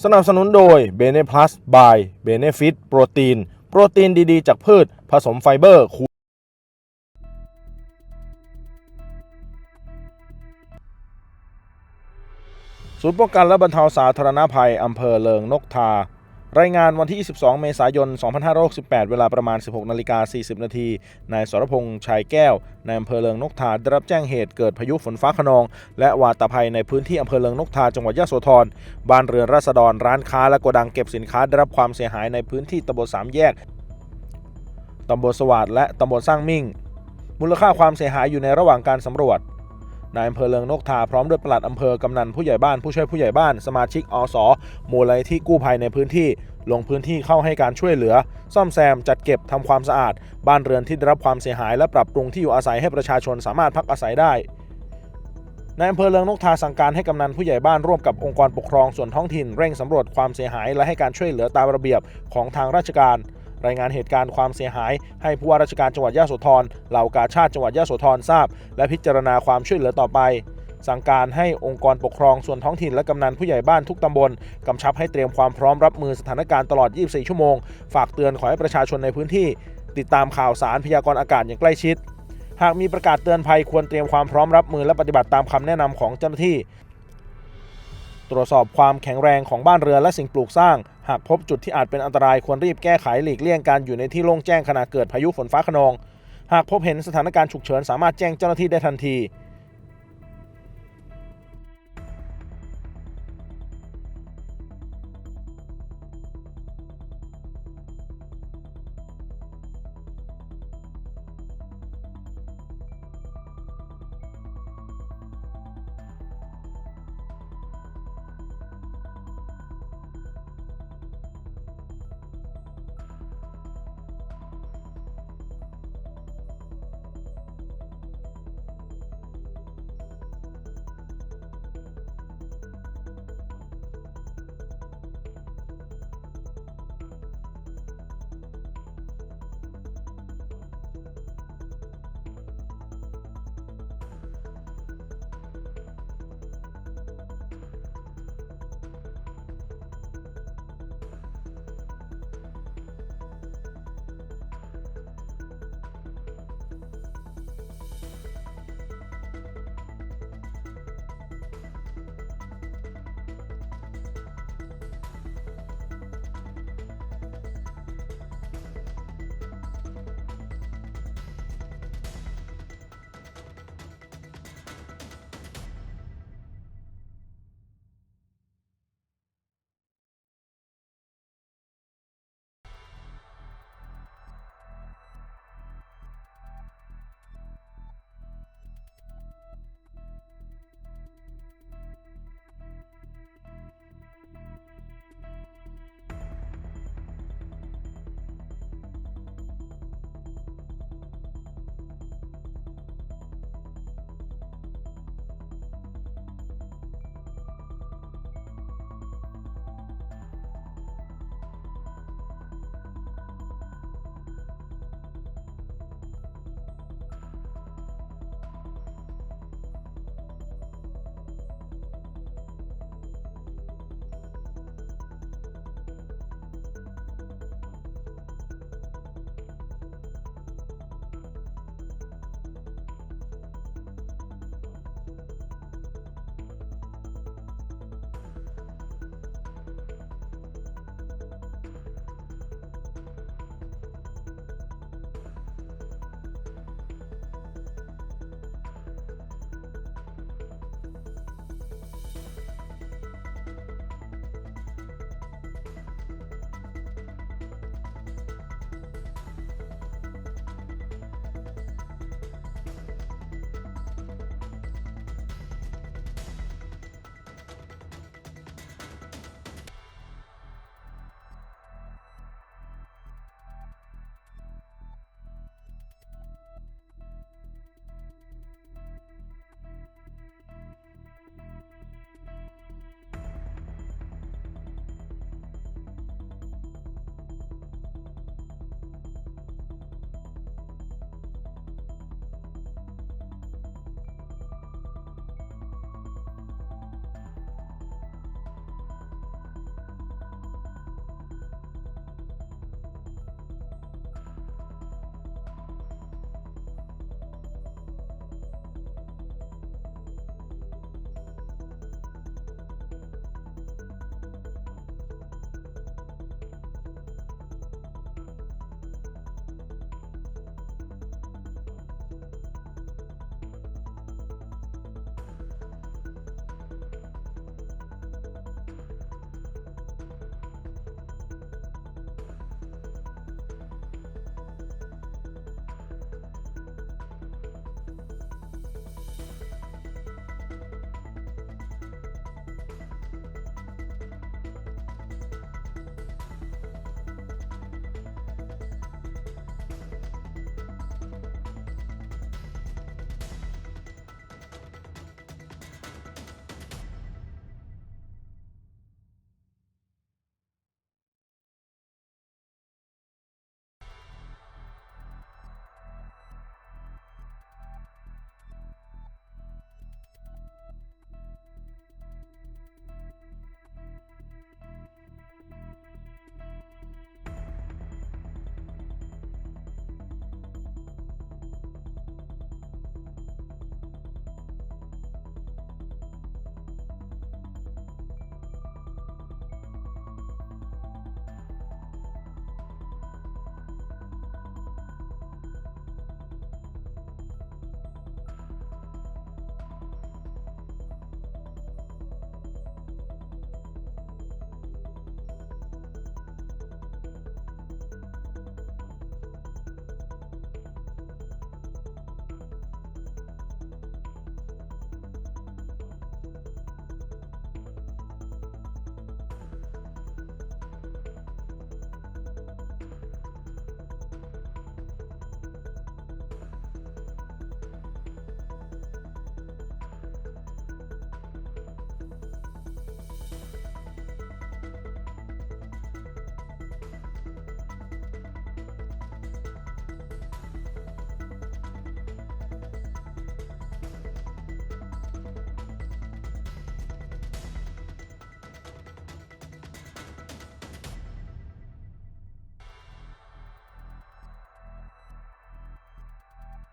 สนับสนุนโดย Bene Plus by Benefit โปรตีนดีๆจากพืชผสมไฟเบอร์ศูนย์ป้องกันและบรรเทาสาธารณภัยอำเภอเลิงนกทารายงานวันที่ 22 เมษายน 2568 เวลาประมาณ 16:40 นาทีนายสรพงษ์ชัยแก้วนายอำเภอเลิงนกทาได้รับแจ้งเหตุเกิดพายุฝนฟ้าคะนองและวาตภัยในพื้นที่อำเภอเลิงนกทาจังหวัดยโสธรบ้านเรือนราษฎรร้านค้าและโกดังเก็บสินค้าได้รับความเสียหายในพื้นที่ตำบล3 แยกตำบลสวัสดิ์และตำบลสร้างมิ่งมูลค่าความเสียหายอยู่ในระหว่างการสำรวจนายอำเภอเลิงนกทาพร้อมด้วยปลัดอำเภอกำนันผู้ใหญ่บ้านผู้ช่วยผู้ใหญ่บ้านสมาชิกอสมูลนิธิกู้ภัยในพื้นที่ลงพื้นที่เข้าให้การช่วยเหลือซ่อมแซมจัดเก็บทำความสะอาดบ้านเรือนที่ได้รับความเสียหายและปรับปรุงที่อยู่อาศัยให้ประชาชนสามารถพักอาศัยได้นายอำเภอเลิงนกทาสั่งการให้กำนันผู้ใหญ่บ้านร่วมกับองค์กรปกครองส่วนท้องถิ่นเร่งสำรวจความเสียหายและให้การช่วยเหลือตามระเบียบของทางราชการรายงานเหตุการณ์ความเสียหายให้ผู้ว่าราชการจังหวัดยโสธรเหล่ากาชาดจังหวัดยโสธรทราบและพิจารณาความช่วยเหลือต่อไปสั่งการให้องค์กรปกครองส่วนท้องถิ่นและกำนันผู้ใหญ่บ้านทุกตำบลกำชับให้เตรียมความพร้อมรับมือสถานการณ์ตลอด 24 ชั่วโมงฝากเตือนขอให้ประชาชนในพื้นที่ติดตามข่าวสารพยากรณ์อากาศอย่างใกล้ชิดหากมีประกาศเตือนภัยควรเตรียมความพร้อมรับมือและปฏิบัติตามคำแนะนำของเจ้าหน้าที่ตรวจสอบความแข็งแรงของบ้านเรือนและสิ่งปลูกสร้างหากพบจุดที่อาจเป็นอันตรายควรรีบแก้ไขหลีกเลี่ยงการอยู่ในที่โล่งแจ้งขณะเกิดพายุฝนฟ้าคะนองหากพบเห็นสถานการณ์ฉุกเฉินสามารถแจ้งเจ้าหน้าที่ได้ทันที